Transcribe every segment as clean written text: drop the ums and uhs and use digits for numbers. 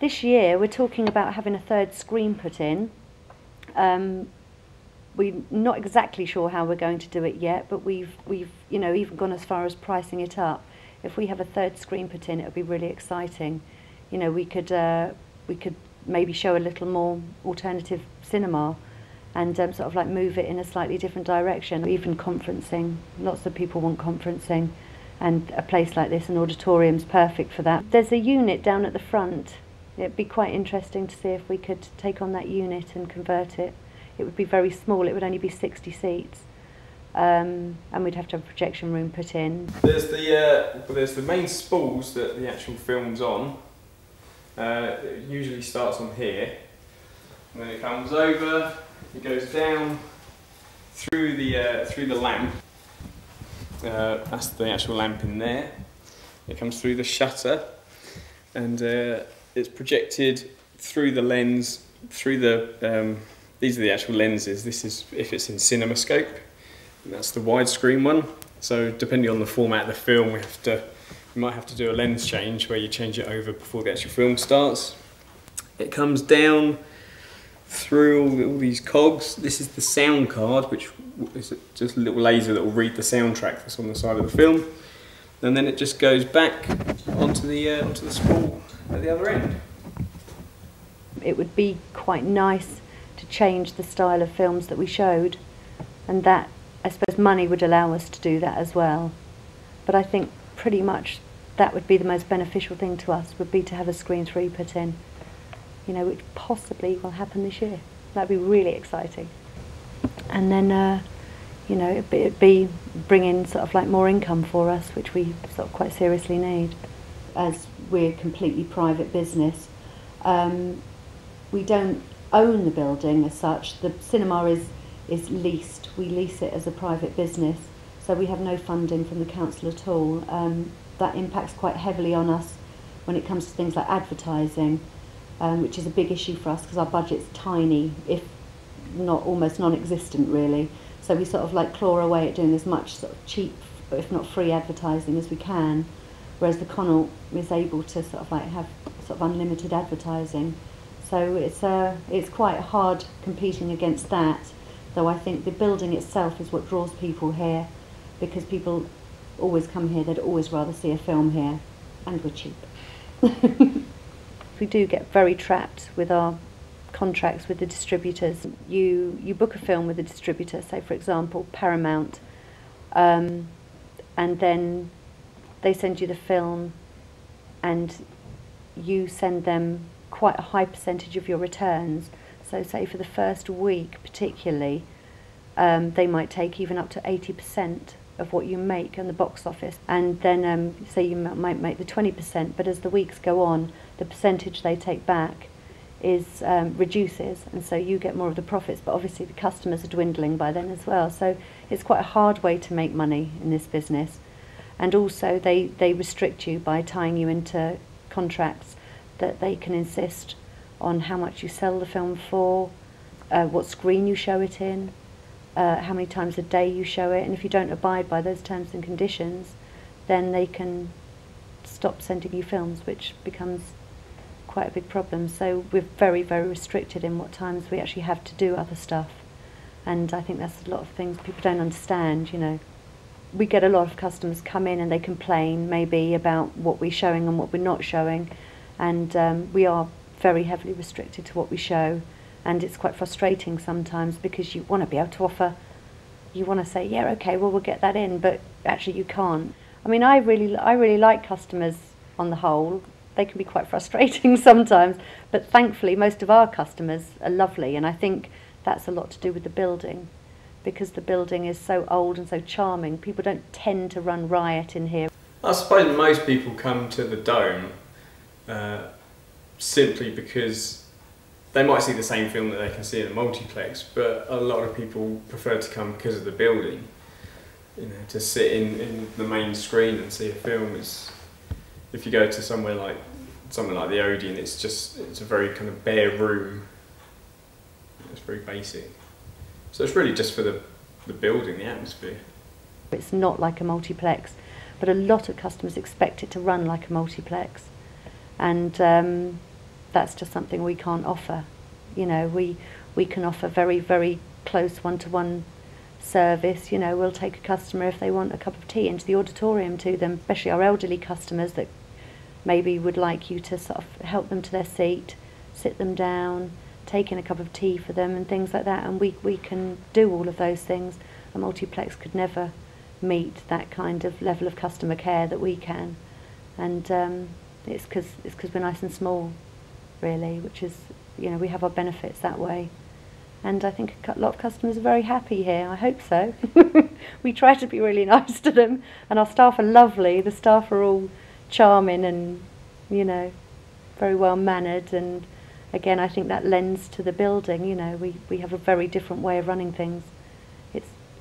This year we're talking about having a third screen put in. We're not exactly sure how we're going to do it yet, but we've you know, even gone as far as pricing it up. If we have a third screen put in, it would be really exciting. You know, we could maybe show a little more alternative cinema and sort of like move it in a slightly different direction. Even conferencing, lots of people want conferencing, and a place like this, an auditorium's perfect for that. There's a unit down at the front. It'd be quite interesting to see if we could take on that unit and convert it. It would be very small, it would only be 60 seats. And we'd have to have a projection room put in. There's the main spools that the actual film's on. It usually starts on here, and then it comes over, it goes down through the lamp. That's the actual lamp in there. It comes through the shutter, and it's projected through the lens, through the, these are the actual lenses. This is if it's in CinemaScope, and that's the widescreen one. So depending on the format of the film, we might have to do a lens change where you change it over before the actual film starts. It comes down through all these cogs. This is the sound card, which is just a little laser that will read the soundtrack that's on the side of the film, and then it just goes back onto the spool at the other end. It would be quite nice to change the style of films that we showed, and that, I suppose, money would allow us to do that as well. But I think pretty much that would be the most beneficial thing to us, would be to have a screen 3 put in. You know, which possibly will happen this year. That'd be really exciting. And then, you know, it'd be bringing sort of like more income for us, which we sort of quite seriously need. As we're a completely private business, we don't own the building as such. The cinema is leased. We lease it as a private business, so we have no funding from the council at all. That impacts quite heavily on us when it comes to things like advertising, which is a big issue for us because our budget's tiny, if not almost non-existent really. So we sort of like claw away at doing as much sort of cheap, if not free advertising as we can, whereas the Connaught is able to sort of like have sort of unlimited advertising. So it's quite hard competing against that, though I think the building itself is what draws people here, because people always come here, they'd always rather see a film here, and we're cheap. We do get very trapped with our contracts with the distributors. You book a film with a distributor, say for example Paramount, and then they send you the film, and you send them quite a high percentage of your returns. So say for the first week particularly, they might take even up to 80% of what you make in the box office, and then say you might make the 20%, but as the weeks go on, the percentage they take back is reduces, and so you get more of the profits, but obviously the customers are dwindling by then as well. So it's quite a hard way to make money in this business, and also they restrict you by tying you into contracts that they can insist on how much you sell the film for, what screen you show it in, how many times a day you show it, and if you don't abide by those terms and conditions, then they can stop sending you films, which becomes quite a big problem. So we're very, very restricted in what times we actually have to do other stuff, and I think that's a lot of things people don't understand, you know. We get a lot of customers come in and they complain maybe about what we're showing and what we're not showing, and we are very heavily restricted to what we show. And it's quite frustrating sometimes, because you want to be able to offer, you want to say, yeah, okay, well, we'll get that in, but actually you can't. I mean, I really like customers on the whole. They can be quite frustrating sometimes, but thankfully most of our customers are lovely, and I think that's a lot to do with the building, because the building is so old and so charming. People don't tend to run riot in here. I suppose most people come to the Dome simply because they might see the same film that they can see in a multiplex, but a lot of people prefer to come because of the building. You know, to sit in the main screen and see a film is, if you go to somewhere like the Odeon, it's a very kind of bare room. It's very basic. So it's really just for the building, the atmosphere. It's not like a multiplex, but a lot of customers expect it to run like a multiplex, and that's just something we can't offer. You know, we can offer very, very close one-to-one service. You know, we'll take a customer if they want a cup of tea into the auditorium to them, especially our elderly customers that maybe would like you to sort of help them to their seat, sit them down, take in a cup of tea for them and things like that, and we can do all of those things. A multiplex could never meet that kind of level of customer care that we can, and it's because we're nice and small, really, which is, you know, we have our benefits that way. And I think a lot of customers are very happy here. I hope so. We try to be really nice to them, and our staff are lovely. The staff are all charming and, you know, very well mannered. And again, I think that lends to the building. You know, we have a very different way of running things.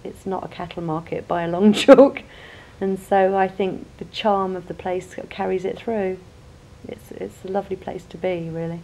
It's not a cattle market by a long chalk, and so I think the charm of the place carries it through. It's a lovely place to be, really.